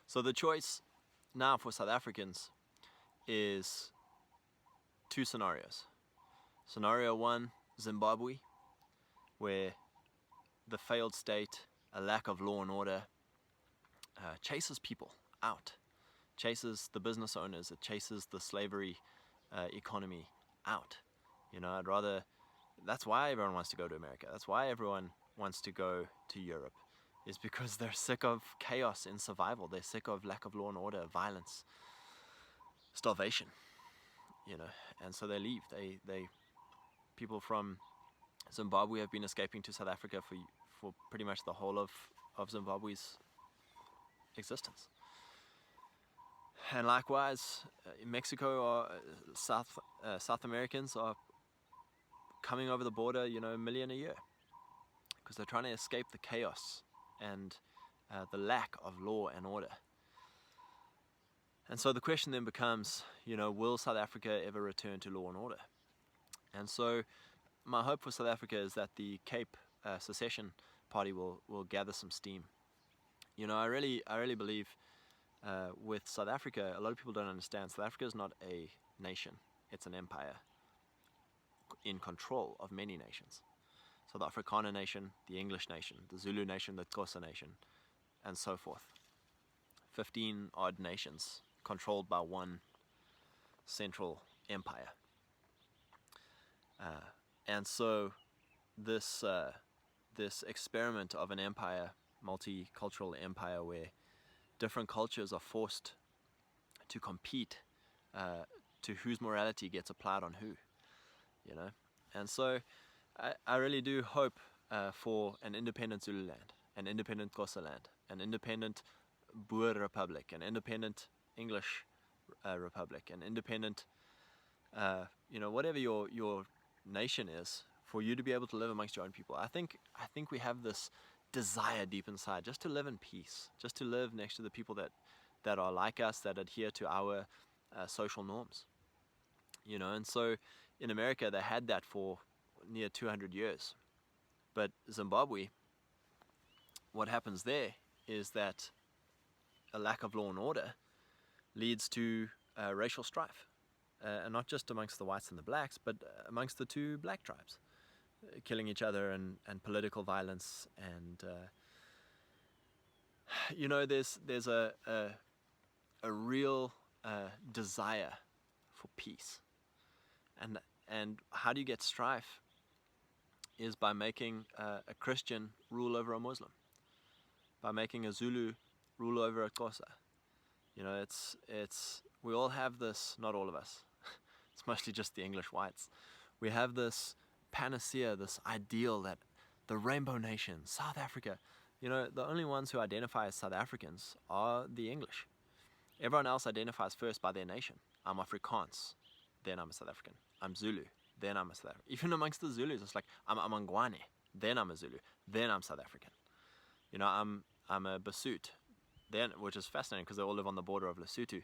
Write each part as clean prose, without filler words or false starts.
So the choice now for South Africans is two scenarios. Scenario one, Zimbabwe, where the failed state, a lack of law and order, chases people out, chases the business owners, it chases the slavery economy out. You know, that's why everyone wants to go to America. That's why everyone wants to go to Europe, is because they're sick of chaos in survival. They're sick of lack of law and order, violence, starvation, you know, and so they leave. People from Zimbabwe have been escaping to South Africa for pretty much the whole of Zimbabwe's existence. And likewise, in Mexico, South Americans are coming over the border, you know, 1 million a year, because they're trying to escape the chaos and the lack of law and order. And so the question then becomes, you know, will South Africa ever return to law and order? And so my hope for South Africa is that the Cape Secession Party will gather some steam. You know, I really believe with South Africa, a lot of people don't understand, South Africa is not a nation, it's an empire in control of many nations. So the Afrikaner nation, the English nation, the Zulu nation, the Xhosa nation, and so forth. 15 odd nations controlled by one central empire. And so this experiment of an empire, multicultural empire, where different cultures are forced to compete to whose morality gets applied on who, you know. And so I really do hope for an independent Zululand, an independent Xhosa land, an independent Boer Republic, an independent English Republic, an independent, you know, whatever your nation is, for you to be able to live amongst your own people. I think we have this desire deep inside just to live in peace, just to live next to the people that are like us, that adhere to our social norms, you know. And so in America they had that for near 200 years, but Zimbabwe, what happens there is that a lack of law and order leads to racial strife, and not just amongst the whites and the blacks, but amongst the two black tribes, killing each other, and political violence. And you know, there's a real desire for peace, and how do you get strife is by making a Christian rule over a Muslim, by making a Zulu rule over a Xhosa. You know, it's we all have this, not all of us, it's mostly just the English whites. We have this panacea, this ideal that the rainbow nation, South Africa, you know, the only ones who identify as South Africans are the English. Everyone else identifies first by their nation. I'm Afrikaans, then I'm a South African. I'm Zulu, then I'm a South African. Even amongst the Zulus, it's like, I'm Mangwane, then I'm a Zulu, then I'm South African. You know, I'm a Basotho, then, which is fascinating because they all live on the border of Lesotho.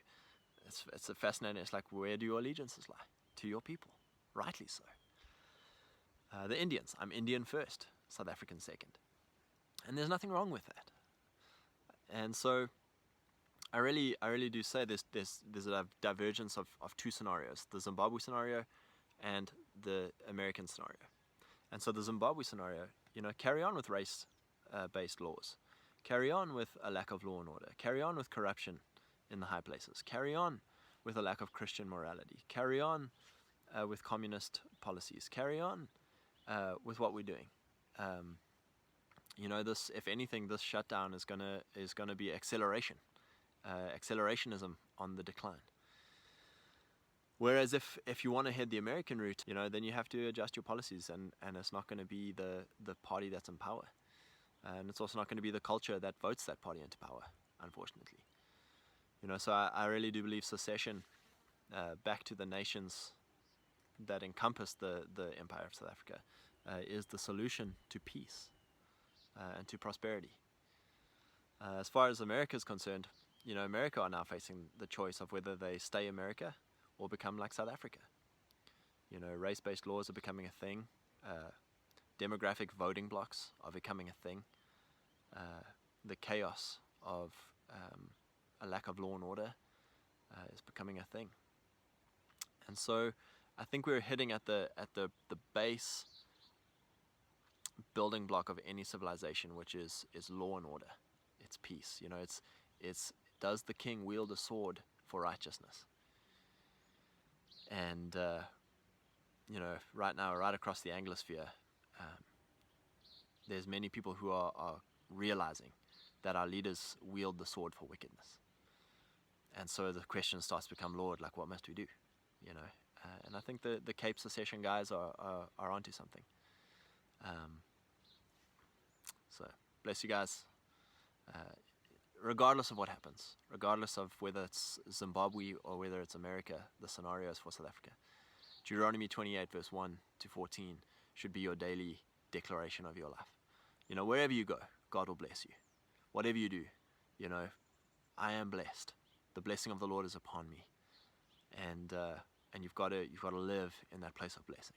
It's a fascinating, it's like, where do your allegiances lie? To your people, rightly so. The Indians, I'm Indian first, South African second. And there's nothing wrong with that. And so I really do say there's a divergence of two scenarios, the Zimbabwe scenario and the American scenario. And so the Zimbabwe scenario, you know, carry on with race-based laws, carry on with a lack of law and order, carry on with corruption in the high places, carry on with a lack of Christian morality, carry on with communist policies, carry on with what we're doing. You know, this, if anything, this shutdown is gonna be acceleration. Accelerationism on the decline. Whereas if you want to head the American route, you know, then you have to adjust your policies, and it's not going to be the party that's in power, and it's also not going to be the culture that votes that party into power, unfortunately. You know, so I really do believe secession back to the nations that encompass the empire of South Africa is the solution to peace and to prosperity. As far as America is concerned, you know, America are now facing the choice of whether they stay America or become like South Africa. You know, race-based laws are becoming a thing. Demographic voting blocks are becoming a thing. The chaos of a lack of law and order is becoming a thing. And so I think we're hitting at the base building block of any civilization, which is law and order. It's peace. You know, it's does the king wield a sword for righteousness? And you know, right now, right across the Anglosphere, there's many people who are realizing that our leaders wield the sword for wickedness. And so the question starts to become, Lord, like, what must we do? You know, and I think the Cape Secession guys are onto something. So bless you guys. Regardless of what happens, regardless of whether it's Zimbabwe or whether it's America, the scenario is for South Africa. Deuteronomy 28 verse 1 to 14 should be your daily declaration of your life. You know, wherever you go, God will bless you. Whatever you do, you know, I am blessed. The blessing of the Lord is upon me. And you've got to live in that place of blessing.